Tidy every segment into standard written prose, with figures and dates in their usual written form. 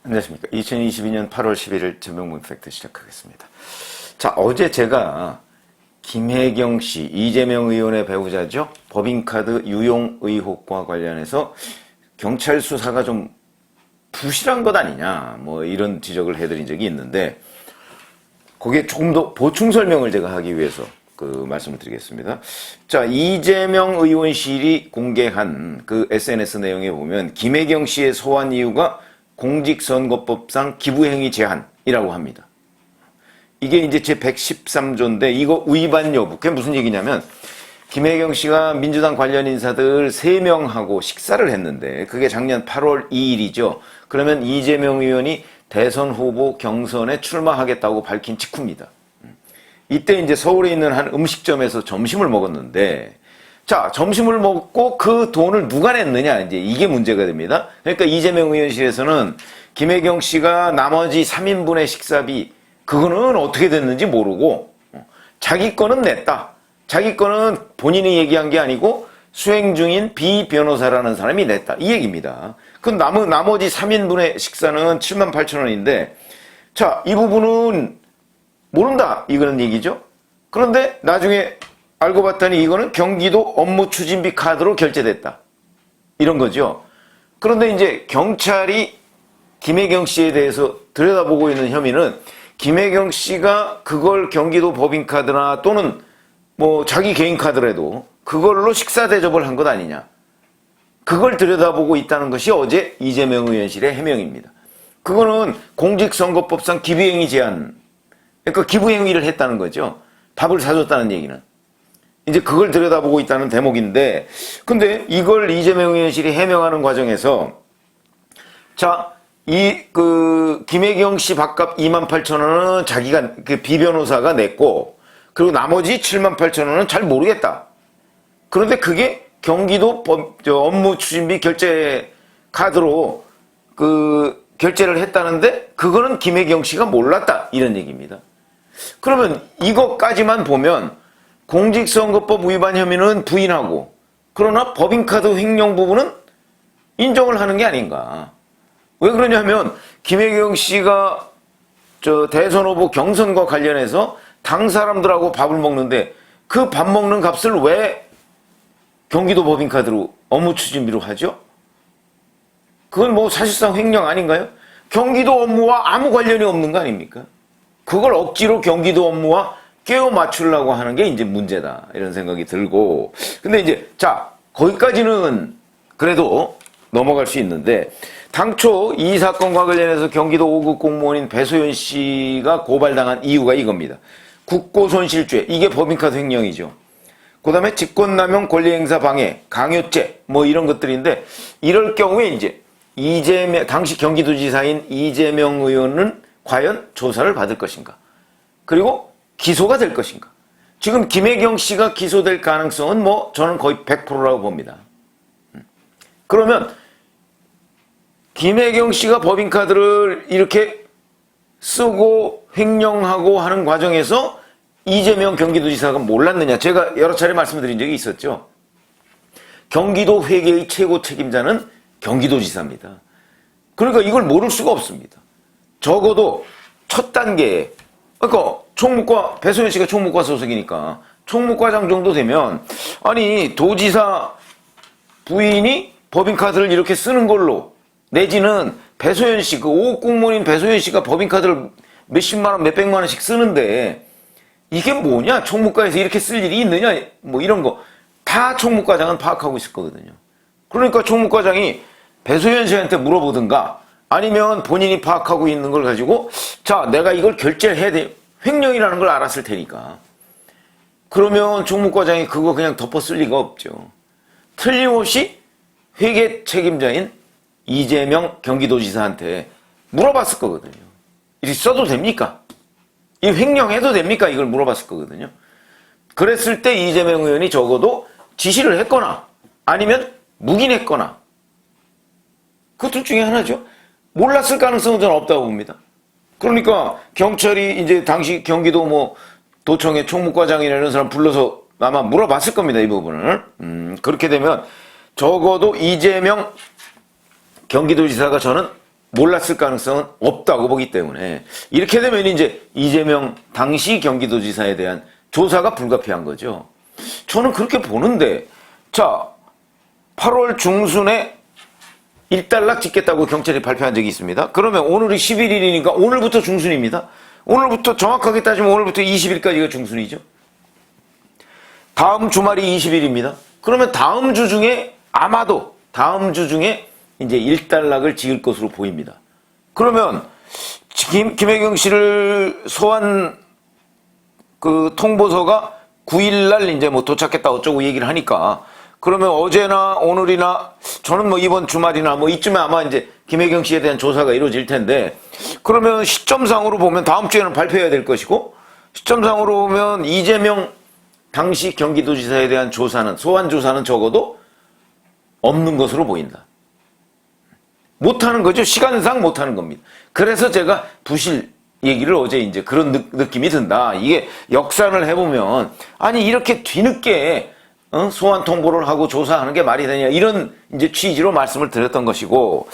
안녕하십니까. 2022년 8월 11일 전명문 팩트 시작하겠습니다. 자, 어제 제가 김혜경 씨, 이재명 의원의 배우자죠. 법인카드 유용 의혹과 관련해서 경찰 수사가 좀 부실한 것 아니냐, 뭐 이런 지적을 해드린 적이 있는데, 거기에 조금 더 보충 설명을 제가 하기 위해서 말씀을 드리겠습니다. 자, 이재명 의원실이 공개한 그 SNS 내용에 보면 김혜경 씨의 소환 이유가 공직선거법상 기부행위 제한이라고 합니다. 이게 이제 제 113조인데 이거 위반 여부. 그게 무슨 얘기냐면 김혜경 씨가 민주당 관련 인사들 3명하고 식사를 했는데 그게 작년 8월 2일이죠. 그러면 이재명 의원이 대선 후보 경선에 출마하겠다고 밝힌 직후입니다. 이때 이제 서울에 있는 한 음식점에서 점심을 먹었는데, 자, 점심을 먹고 그 돈을 누가 냈느냐, 이제 이게 문제가 됩니다. 그러니까 이재명 의원실에서는 김혜경 씨가 나머지 3인분의 식사비, 그거는 어떻게 됐는지 모르고, 자기 거는 냈다. 자기 거는 본인이 얘기한 게 아니고 수행 중인 비 변호사라는 사람이 냈다. 이 얘기입니다. 그 나머지 3인분의 식사는 78,000원인데, 자, 이 부분은 모른다. 이거는 얘기죠. 그런데 나중에 알고 봤더니 이거는 경기도 업무추진비 카드로 결제됐다. 이런 거죠. 그런데 이제 경찰이 김혜경 씨에 대해서 들여다보고 있는 혐의는 김혜경 씨가 그걸 경기도 법인카드나 또는 뭐 자기 개인 카드라도 그걸로 식사 대접을 한 것 아니냐. 그걸 들여다보고 있다는 것이 어제 이재명 의원실의 해명입니다. 그거는 공직선거법상 기부행위 제한, 그러니까 기부행위를 했다는 거죠. 밥을 사줬다는 얘기는. 이제 그걸 들여다보고 있다는 대목인데, 근데 이걸 이재명 의원실이 해명하는 과정에서, 자, 김혜경 씨 밥값 28,000원은 자기가, 비변호사가 냈고, 그리고 나머지 78,000원은 잘 모르겠다. 그런데 그게 경기도 업무추진비 결제 카드로 결제를 했다는데, 그거는 김혜경 씨가 몰랐다. 이런 얘기입니다. 그러면 이것까지만 보면 공직선거법 위반 혐의는 부인하고, 그러나 법인카드 횡령 부분은 인정을 하는 게 아닌가. 왜 그러냐면 김혜경 씨가 대선 후보 경선과 관련해서 당 사람들하고 밥을 먹는데 그 밥 먹는 값을 왜 경기도 법인카드로 업무추진비로 하죠? 그건 뭐 사실상 횡령 아닌가요? 경기도 업무와 아무 관련이 없는 거 아닙니까? 그걸 억지로 경기도 업무와 끼워 맞추려고 하는 게 이제 문제다. 이런 생각이 들고. 근데 이제, 자, 거기까지는 그래도 넘어갈 수 있는데, 당초 이 사건과 관련해서 경기도 5급 공무원인 배소연 씨가 고발당한 이유가 이겁니다. 국고손실죄. 이게 법인카드 횡령이죠. 그 다음에 직권남용 권리행사 방해, 강요죄, 뭐 이런 것들인데, 이럴 경우에 이제, 당시 경기도지사인 이재명 의원은 과연 조사를 받을 것인가? 그리고 기소가 될 것인가? 지금 김혜경 씨가 기소될 가능성은 뭐 저는 거의 100%라고 봅니다. 그러면 김혜경 씨가 법인카드를 이렇게 쓰고 횡령하고 하는 과정에서 이재명 경기도지사가 몰랐느냐? 제가 여러 차례 말씀드린 적이 있었죠. 경기도 회계의 최고 책임자는 경기도지사입니다. 그러니까 이걸 모를 수가 없습니다. 적어도 첫 단계에, 그러니까 총무과, 배소연 씨가 총무과 소속이니까 총무과장 정도 되면, 아니 도지사 부인이 법인카드를 이렇게 쓰는 걸로, 내지는 배소연 씨, 그 5급 공무원인 배소연 씨가 법인카드를 몇십만 원, 몇백만 원씩 쓰는데 이게 뭐냐? 총무과에서 이렇게 쓸 일이 있느냐? 뭐 이런 거 다 총무과장은 파악하고 있을 거거든요. 그러니까 총무과장이 배소연 씨한테 물어보든가, 아니면 본인이 파악하고 있는 걸 가지고, 자, 내가 이걸 결제를 해야 돼. 횡령이라는 걸 알았을 테니까. 그러면 총무과장이 그거 그냥 덮어 쓸 리가 없죠. 틀림없이 회계 책임자인 이재명 경기도지사한테 물어봤을 거거든요. 이렇게 써도 됩니까? 이 횡령해도 됩니까? 이걸 물어봤을 거거든요. 그랬을 때 이재명 의원이 적어도 지시를 했거나, 아니면 묵인했거나, 그 둘 중에 하나죠. 몰랐을 가능성은 저는 없다고 봅니다. 그러니까 경찰이 이제 당시 경기도 뭐 도청의 총무과장이나 이런 사람 불러서 아마 물어봤을 겁니다. 이 부분을. 그렇게 되면 적어도 이재명 경기도지사가 저는 몰랐을 가능성은 없다고 보기 때문에 이렇게 되면 이제 이재명 당시 경기도지사에 대한 조사가 불가피한 거죠. 저는 그렇게 보는데, 자, 8월 중순에 일단락 짓겠다고 경찰이 발표한 적이 있습니다. 그러면 오늘이 11일이니까 오늘부터 중순입니다. 오늘부터 정확하게 따지면 오늘부터 20일까지가 중순이죠. 다음 주말이 20일입니다. 그러면 다음 주 중에 아마도 다음 주 중에 이제 일단락을 지을 것으로 보입니다. 그러면 김혜경 씨를 소환 그 통보서가 9일날 이제 뭐 도착했다 어쩌고 얘기를 하니까, 그러면 어제나 오늘이나 저는 뭐 이번 주말이나 뭐 이쯤에 아마 이제 김혜경 씨에 대한 조사가 이루어질 텐데, 그러면 시점상으로 보면 다음 주에는 발표해야 될 것이고, 시점상으로 보면 이재명 당시 경기도지사에 대한 조사는, 소환 조사는 적어도 없는 것으로 보인다. 못하는 거죠. 시간상 못하는 겁니다. 그래서 제가 부실 얘기를 어제 이제 그런 느낌이 든다. 이게 역산을 해보면, 아니 이렇게 뒤늦게 소환 통보를 하고 조사하는 게 말이 되냐, 이런 이제 취지로 말씀을 드렸던 것이고,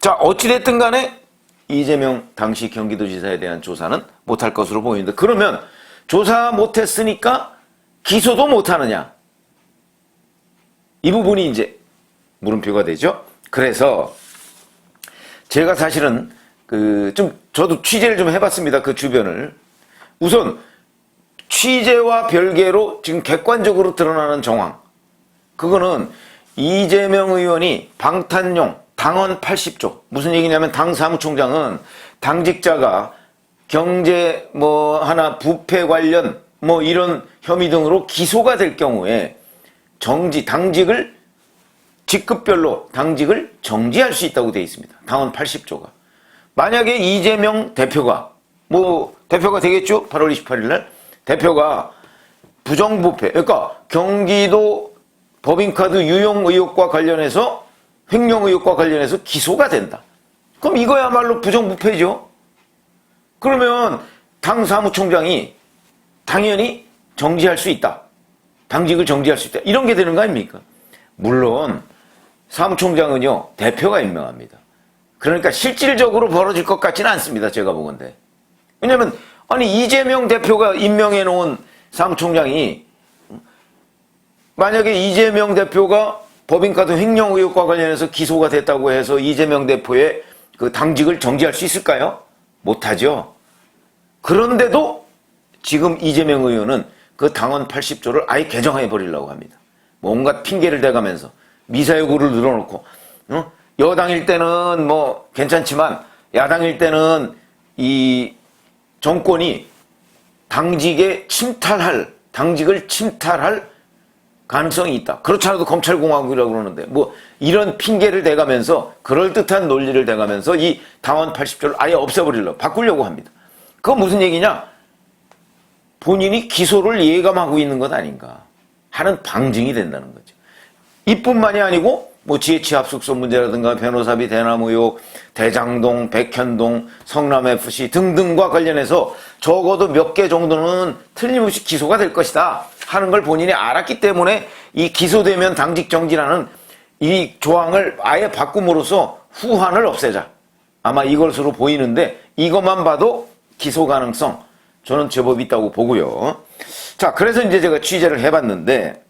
자, 어찌됐든 간에 이재명 당시 경기도지사에 대한 조사는 못할 것으로 보이는데, 그러면 조사 못했으니까 기소도 못하느냐, 이 부분이 이제 물음표가 되죠. 그래서 제가 사실은 저도 취재를 좀 해봤습니다. 그 주변을. 우선 취재와 별개로 지금 객관적으로 드러나는 정황, 그거는 이재명 의원이 방탄용 당원 80조, 무슨 얘기냐면 당 사무총장은 당직자가 경제 뭐 하나 부패 관련 뭐 이런 혐의 등으로 기소가 될 경우에 당직을 직급별로 당직을 정지할 수 있다고 되어 있습니다. 당원 80조가. 만약에 이재명 대표가, 뭐 대표가 되겠죠? 8월 28일 날 대표가 부정부패, 그러니까 경기도 법인카드 유용 의혹과 관련해서, 횡령 의혹과 관련해서 기소가 된다. 그럼 이거야말로 부정부패죠. 그러면 당 사무총장이 당연히 정지할 수 있다. 당직을 정지할 수 있다. 이런 게 되는 거 아닙니까? 물론 사무총장은요, 대표가 임명합니다. 그러니까 실질적으로 벌어질 것 같지는 않습니다. 제가 보건대. 왜냐면 아니 이재명 대표가 임명해 놓은 사무총장이, 만약에 이재명 대표가 법인카드 횡령 의혹과 관련해서 기소가 됐다고 해서 이재명 대표의 그 당직을 정지할 수 있을까요? 못하죠. 그런데도 지금 이재명 의원은 그 당원 80조를 아예 개정해 버리려고 합니다. 뭔가 핑계를 대가면서 미사 여구를 늘어놓고, 여당일 때는 뭐 괜찮지만 야당일 때는 이 정권이 당직을 침탈할 가능성이 있다. 그렇지 않아도 검찰공화국이라고 그러는데, 뭐 이런 핑계를 대가면서, 그럴듯한 논리를 대가면서 이 당원 80조를 아예 없애버리려고, 바꾸려고 합니다. 그건 무슨 얘기냐? 본인이 기소를 예감하고 있는 것 아닌가 하는 방증이 된다는 거죠. 이뿐만이 아니고 뭐 GH합숙소 문제라든가 변호사비 대남 의혹, 대장동, 백현동, 성남FC 등등과 관련해서 적어도 몇 개 정도는 틀림없이 기소가 될 것이다 하는 걸 본인이 알았기 때문에 이 기소되면 당직 정지라는 이 조항을 아예 바꿈으로써 후환을 없애자, 아마 이것으로 보이는데, 이것만 봐도 기소 가능성 저는 제법 있다고 보고요. 자, 그래서 이제 제가 취재를 해봤는데,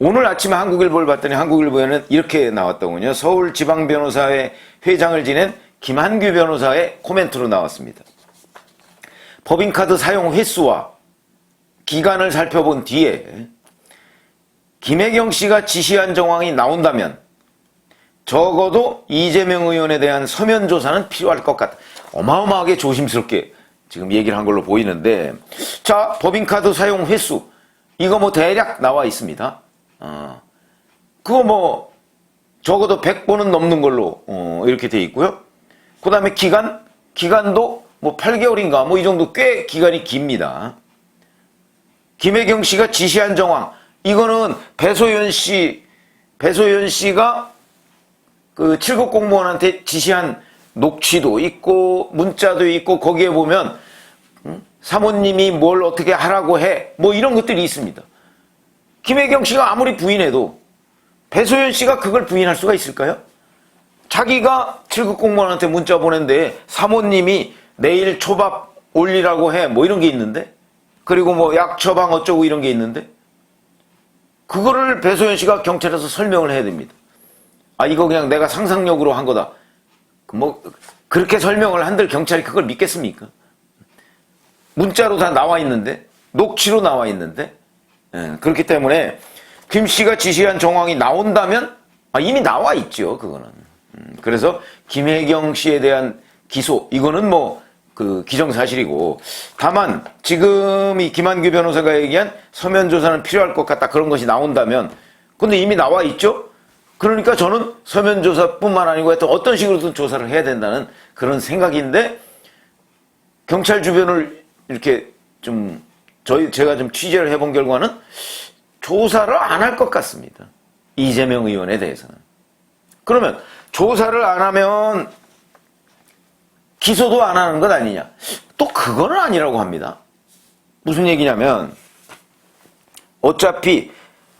오늘 아침에 한국일보를 봤더니 한국일보에는 이렇게 나왔더군요. 서울지방변호사회 회장을 지낸 김한규 변호사의 코멘트로 나왔습니다. 법인카드 사용 횟수와 기간을 살펴본 뒤에 김혜경 씨가 지시한 정황이 나온다면 적어도 이재명 의원에 대한 서면 조사는 필요할 것 같다. 어마어마하게 조심스럽게 지금 얘기를 한 걸로 보이는데, 자, 법인카드 사용 횟수 이거 뭐 대략 나와 있습니다. 그거 뭐 적어도 100번은 넘는 걸로 이렇게 돼 있고요. 그 다음에 기간도 뭐 8개월인가 뭐 이 정도 꽤 기간이 깁니다. 김혜경 씨가 지시한 정황, 이거는 배소연 씨가 그 7급 공무원한테 지시한 녹취도 있고 문자도 있고, 거기에 보면 사모님이 뭘 어떻게 하라고 해 뭐 이런 것들이 있습니다. 김혜경 씨가 아무리 부인해도 배소연 씨가 그걸 부인할 수가 있을까요? 자기가 7급 공무원한테 문자 보낸데 사모님이 내일 초밥 올리라고 해. 뭐 이런 게 있는데. 그리고 뭐 약 처방 어쩌고 이런 게 있는데. 그거를 배소연 씨가 경찰에서 설명을 해야 됩니다. 아, 이거 그냥 내가 상상력으로 한 거다. 뭐 그렇게 설명을 한들 경찰이 그걸 믿겠습니까? 문자로 다 나와 있는데, 녹취로 나와 있는데. 그렇기 때문에 김 씨가 지시한 정황이 나온다면 이미 나와 있죠, 그거는. 그래서 김혜경 씨에 대한 기소, 이거는 뭐 그 기정사실이고, 다만 지금 이 김한규 변호사가 얘기한 서면 조사는 필요할 것 같다, 그런 것이 나온다면, 근데 이미 나와 있죠. 그러니까 저는 서면 조사뿐만 아니고 하여튼 어떤 식으로든 조사를 해야 된다는 그런 생각인데, 경찰 주변을 이렇게 좀 제가 좀 취재를 해본 결과는 조사를 안 할 것 같습니다. 이재명 의원에 대해서는. 그러면 조사를 안 하면 기소도 안 하는 것 아니냐? 또 그거는 아니라고 합니다. 무슨 얘기냐면 어차피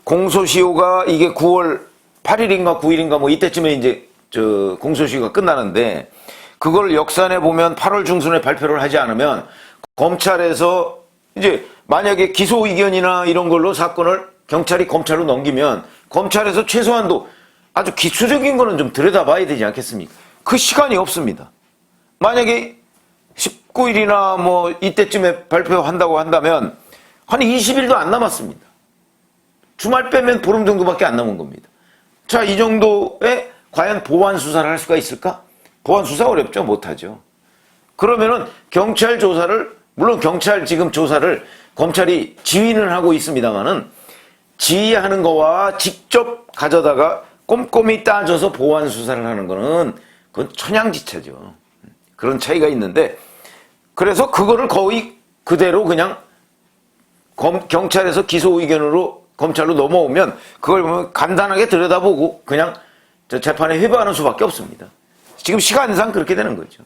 공소시효가 이게 9월 8일인가 9일인가 뭐 이때쯤에 이제 공소시효가 끝나는데, 그걸 역산해 보면 8월 중순에 발표를 하지 않으면 검찰에서 이제 만약에 기소 의견이나 이런 걸로 사건을 경찰이 검찰로 넘기면 검찰에서 최소한도 아주 기초적인 거는 좀 들여다봐야 되지 않겠습니까? 그 시간이 없습니다. 만약에 19일이나 뭐 이때쯤에 발표한다고 한다면 한 20일도 안 남았습니다. 주말 빼면 보름 정도밖에 안 남은 겁니다. 자, 이 정도에 과연 보완 수사를 할 수가 있을까? 보완 수사 어렵죠? 못하죠. 그러면은 경찰 조사를, 물론 경찰 지금 조사를 검찰이 지휘는 하고 있습니다만은 지휘하는 거와 직접 가져다가 꼼꼼히 따져서 보완 수사를 하는 거는 그건 천양지차죠. 그런 차이가 있는데, 그래서 그거를 거의 그대로 그냥 경찰에서 기소 의견으로 검찰로 넘어오면 그걸 보면 간단하게 들여다보고 그냥 재판에 회부하는 수밖에 없습니다. 지금 시간상 그렇게 되는 거죠.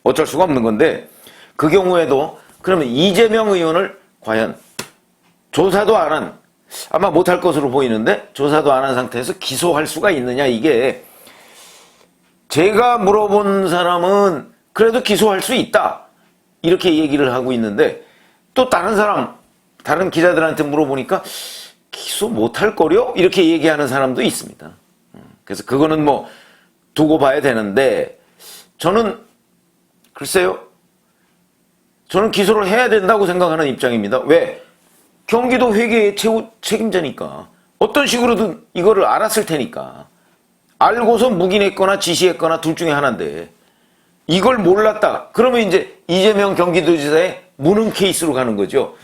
어쩔 수가 없는 건데, 그 경우에도 그러면 이재명 의원을 과연 조사도 안 한, 아마 못할 것으로 보이는데 조사도 안 한 상태에서 기소할 수가 있느냐, 이게 제가 물어본 사람은 그래도 기소할 수 있다 이렇게 얘기를 하고 있는데, 또 다른 기자들한테 물어보니까 기소 못할 거려? 이렇게 얘기하는 사람도 있습니다. 그래서 그거는 뭐 두고 봐야 되는데, 저는 글쎄요, 저는 기소를 해야 된다고 생각하는 입장입니다. 왜? 경기도 회계의 최고 책임자니까. 어떤 식으로든 이거를 알았을 테니까. 알고서 묵인했거나 지시했거나 둘 중에 하나인데, 이걸 몰랐다. 그러면 이제 이재명 경기도지사의 무능 케이스로 가는 거죠.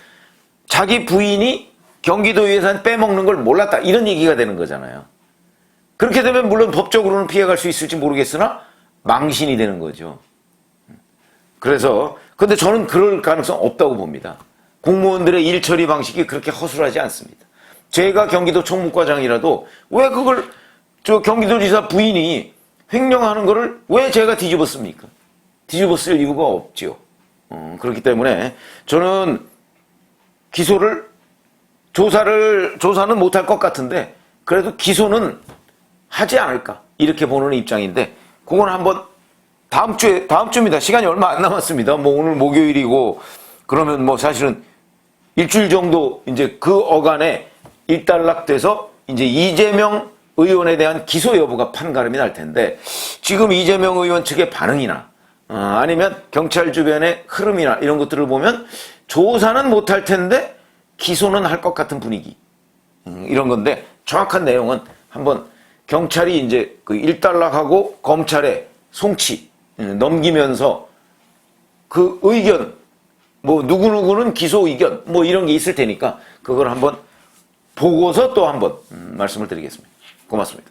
자기 부인이 경기도 예산 빼먹는 걸 몰랐다, 이런 얘기가 되는 거잖아요. 그렇게 되면 물론 법적으로는 피해갈 수 있을지 모르겠으나 망신이 되는 거죠. 그래서 근데 저는 그럴 가능성 없다고 봅니다. 공무원들의 일 처리 방식이 그렇게 허술하지 않습니다. 제가 경기도 총무과장이라도 왜 그걸 경기도지사 부인이 횡령하는 거를 왜 제가 뒤집었습니까? 뒤집었을 이유가 없죠. 그렇기 때문에 저는 조사는 못할 것 같은데 그래도 기소는 하지 않을까, 이렇게 보는 입장인데, 그건 한번 다음 주입니다. 시간이 얼마 안 남았습니다. 뭐 오늘 목요일이고, 그러면 뭐 사실은 일주일 정도 이제 그 어간에 일단락돼서 이제 이재명 의원에 대한 기소 여부가 판가름이 날 텐데, 지금 이재명 의원 측의 반응이나 아니면 경찰 주변의 흐름이나 이런 것들을 보면 조사는 못할 텐데 기소는 할 것 같은 분위기, 이런 건데, 정확한 내용은 한번 경찰이 이제 그 일단락하고 검찰에 송치 넘기면서 그 의견, 뭐 누구누구는 기소 의견 뭐 이런 게 있을 테니까 그걸 한번 보고서 또 한번 말씀을 드리겠습니다. 고맙습니다.